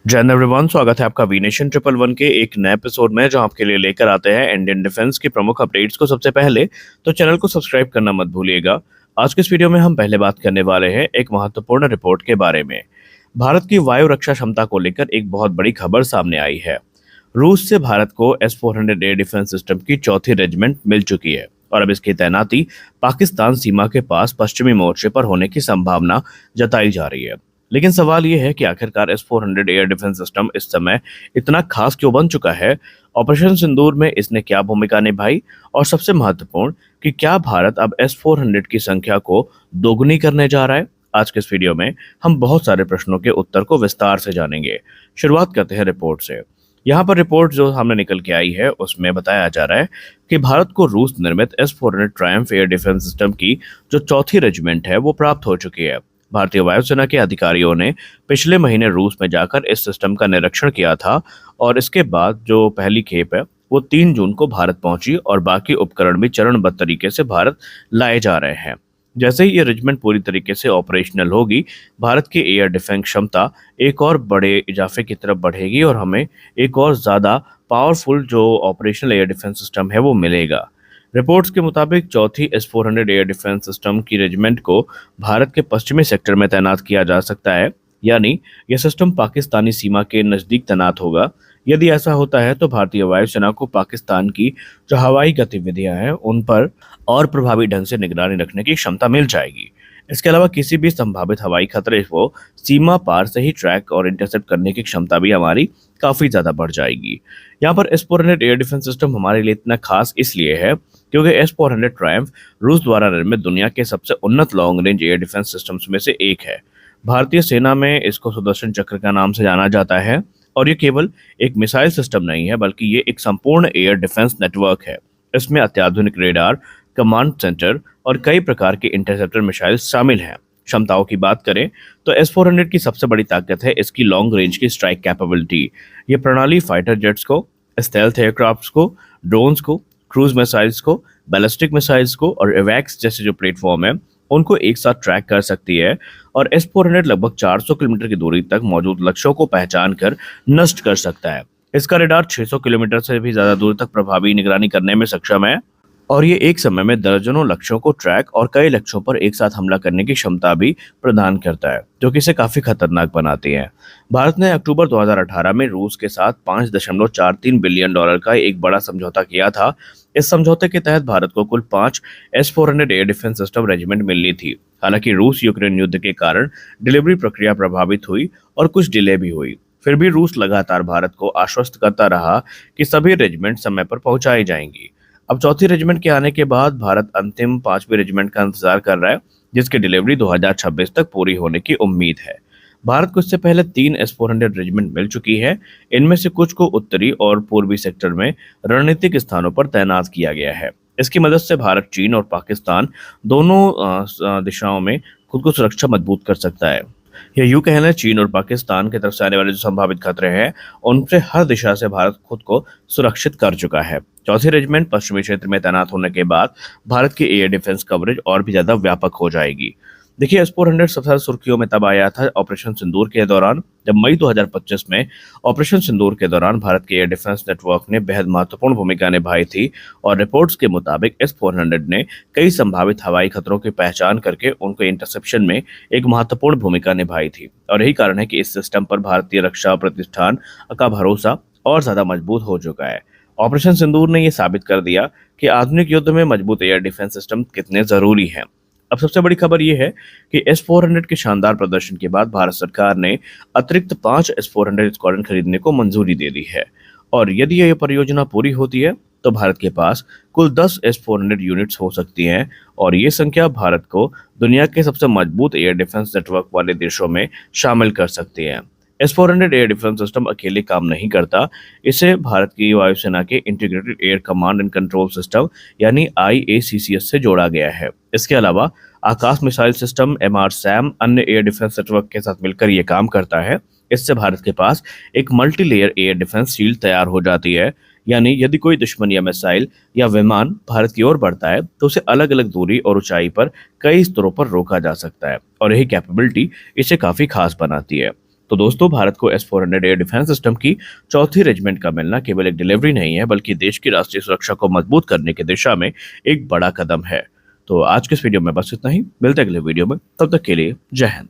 जय हिंद एवरीवन, स्वागत है आपका वी नेशन ट्रिपल वन के एक नए एपिसोड में, जो आपके लिए लेकर आते हैं इंडियन डिफेंस की प्रमुख अपडेट्स को सबसे पहले। तो चैनल को सब्सक्राइब करना मत भूलिएगा। आज के इस वीडियो में हम पहले बात करने वाले हैं एक महत्वपूर्ण रिपोर्ट के बारे में। भारत की वायु रक्षा क्षमता को लेकर एक बहुत बड़ी खबर सामने आई है। रूस से भारत को S-400 एयर डिफेंस सिस्टम की चौथी रेजिमेंट मिल चुकी है और अब इसकी तैनाती पाकिस्तान सीमा के पास पश्चिमी मोर्चे पर होने की संभावना जताई जा रही है। लेकिन सवाल यह है कि आखिरकार S-400 एयर डिफेंस सिस्टम इस समय इतना खास क्यों बन चुका है। ऑपरेशन सिंदूर में इसने क्या भूमिका निभाई, और सबसे महत्वपूर्ण कि क्या भारत अब S-400 की संख्या को दोगुनी करने जा रहा है। आज के इस वीडियो में हम बहुत सारे प्रश्नों के उत्तर को विस्तार से जानेंगे। शुरुआत करते हैं रिपोर्ट से। यहाँ पर रिपोर्ट जो सामने निकल के आई है उसमें बताया जा रहा है कि भारत को रूस निर्मित S-400 Triumph air defence system की जो चौथी रेजिमेंट है वो प्राप्त हो चुकी है। भारतीय वायुसेना के अधिकारियों ने पिछले महीने रूस में जाकर इस सिस्टम का निरीक्षण किया था और इसके बाद जो पहली खेप है वो 3 जून को भारत पहुंची और बाकी उपकरण भी चरणबद्ध तरीके से भारत लाए जा रहे हैं। जैसे ही ये रेजिमेंट पूरी तरीके से ऑपरेशनल होगी, भारत की एयर डिफेंस क्षमता एक और बड़े इजाफे की तरफ बढ़ेगी और हमें एक और ज़्यादा पावरफुल जो ऑपरेशनल एयर डिफेंस सिस्टम है वो मिलेगा। रिपोर्ट्स के मुताबिक चौथी S-400 एयर डिफेंस सिस्टम की रेजिमेंट को भारत के पश्चिमी सेक्टर में तैनात किया जा सकता है, यानी यह सिस्टम पाकिस्तानी सीमा के नज़दीक तैनात होगा। यदि ऐसा होता है तो भारतीय वायुसेना को पाकिस्तान की जो हवाई गतिविधियां हैं उन पर और प्रभावी ढंग से निगरानी रखने की क्षमता मिल जाएगी। इसके अलावा किसी भी संभावित हवाई खतरे को सीमा पार से ही ट्रैक और इंटरसेप्ट करने की क्षमता भी हमारी काफ़ी ज़्यादा बढ़ जाएगी। यहाँ पर S-400 एयर डिफेंस सिस्टम हमारे लिए इतना खास इसलिए है क्योंकि S-400 ट्रायम्फ रूस द्वारा निर्मित दुनिया के सबसे उन्नत long range air defence systems में से एक है। भारतीय सेना में इसको सुदर्शन चक्र का नाम से जाना जाता है और ये केवल एक मिसाइल सिस्टम नहीं है, बल्कि ये एक संपूर्ण एयर डिफेंस नेटवर्क है। इसमें अत्याधुनिक रेडार, कमांड सेंटर और कई प्रकार के इंटरसेप्टर मिसाइल शामिल हैं। क्षमताओं की बात करें तो S-400 की सबसे बड़ी ताकत है इसकी लॉन्ग रेंज की स्ट्राइक कैपेबिलिटी। ये प्रणाली फाइटर जेट्स को, स्टेल्थ एयरक्राफ्ट्स को, ड्रोन्स को, क्रूज मिसाइल्स को, बैलिस्टिक मिसाइल्स को और एवैक्स जैसे जो प्लेटफॉर्म है उनको एक साथ ट्रैक कर सकती है और S-400 लगभग 400 किलोमीटर की दूरी तक मौजूद लक्ष्यों को पहचान कर नष्ट कर सकता है। इसका रडार 600 किलोमीटर से भी ज़्यादा दूर तक प्रभावी निगरानी करने में सक्षम है और ये एक समय में दर्जनों लक्ष्यों को ट्रैक और कई लक्ष्यों पर एक साथ हमला करने की क्षमता भी प्रदान करता है, जो कि इसे काफ़ी खतरनाक बनाती है। भारत ने अक्टूबर 2018 में रूस के साथ $5.43 बिलियन का एक बड़ा समझौता किया था। इस समझौते के तहत भारत को कुल 5 S-400 air defence system regiment मिलनी थी। हालांकि रूस यूक्रेन युद्ध के कारण डिलीवरी प्रक्रिया प्रभावित हुई और कुछ डिले भी हुई। फिर भी रूस लगातार भारत को आश्वस्त करता रहा कि सभी रेजिमेंट समय पर पहुंचाई जाएंगी। अब चौथी रेजिमेंट के आने के बाद भारत अंतिम 5वीं रेजिमेंट का इंतजार कर रहा है, जिसकी डिलीवरी 2026 तक पूरी होने की उम्मीद है। भारत को इससे पहले 3 S-400 रेजिमेंट मिल चुकी है। इनमें से कुछ को उत्तरी और पूर्वी सेक्टर में रणनीतिक स्थानों पर तैनात किया गया है। इसकी मदद से भारत चीन और पाकिस्तान दोनों दिशाओं में खुद को सुरक्षा मजबूत कर सकता है। या यूं कहना, चीन और पाकिस्तान की तरफ से आने वाले जो संभावित खतरे हैं उनसे हर दिशा से भारत खुद को सुरक्षित कर चुका है। चौथी रेजिमेंट पश्चिमी क्षेत्र में तैनात होने के बाद भारत की एयर डिफेंस कवरेज और भी ज्यादा व्यापक हो जाएगी। देखिए, S-400 सबसे ज्यादा सुर्खियों में तब आया था ऑपरेशन सिंदूर के दौरान, जब मई 2025 में ऑपरेशन सिंदूर के दौरान भारत के एयर डिफेंस नेटवर्क ने बेहद महत्वपूर्ण भूमिका निभाई थी और रिपोर्ट्स के मुताबिक S-400 ने कई संभावित हवाई खतरों की पहचान करके उनको इंटरसेप्शन में एक महत्वपूर्ण भूमिका निभाई थी। और यही कारण है कि इस सिस्टम पर भारतीय रक्षा प्रतिष्ठान का भरोसा और ज्यादा मजबूत हो चुका है। ऑपरेशन सिंदूर ने यह साबित कर दिया कि आधुनिक युद्ध में मजबूत एयर डिफेंस सिस्टम कितने जरूरी हैं। अब सबसे बड़ी खबर यह है कि S-400 के शानदार प्रदर्शन के बाद भारत सरकार ने अतिरिक्त 5 S-400 स्क्वाड्रन खरीदने को मंजूरी दे दी है और यदि यह परियोजना पूरी होती है तो भारत के पास कुल 10 S-400 यूनिट्स हो सकती हैं और ये संख्या भारत को दुनिया के सबसे मजबूत एयर डिफेंस नेटवर्क वाले देशों में शामिल कर सकती है। S-400 एयर डिफेंस सिस्टम अकेले काम नहीं करता, इसे भारत की वायुसेना के integrated air command and control system यानी IACCS से जोड़ा गया है। इसके अलावा आकाश मिसाइल सिस्टम MRSAM अन्य एयर डिफेंस नेटवर्क के साथ मिलकर ये काम करता है। इससे भारत के पास एक multi layer air defence shield तैयार हो जाती है, यानी यदि कोई दुश्मन या मिसाइल या विमान भारत की ओर बढ़ता है तो उसे अलग अलग दूरी और ऊंचाई पर कई स्तरों पर रोका जा सकता है और यही कैपेबिलिटी इसे काफी खास बनाती है। तो दोस्तों, भारत को S-400 एयर डिफेंस सिस्टम की चौथी रेजिमेंट का मिलना केवल एक डिलीवरी नहीं है, बल्कि देश की राष्ट्रीय सुरक्षा को मजबूत करने की दिशा में एक बड़ा कदम है। तो आज के इस वीडियो में बस इतना ही। मिलते हैं अगले वीडियो में, तब तक के लिए जय हिंद।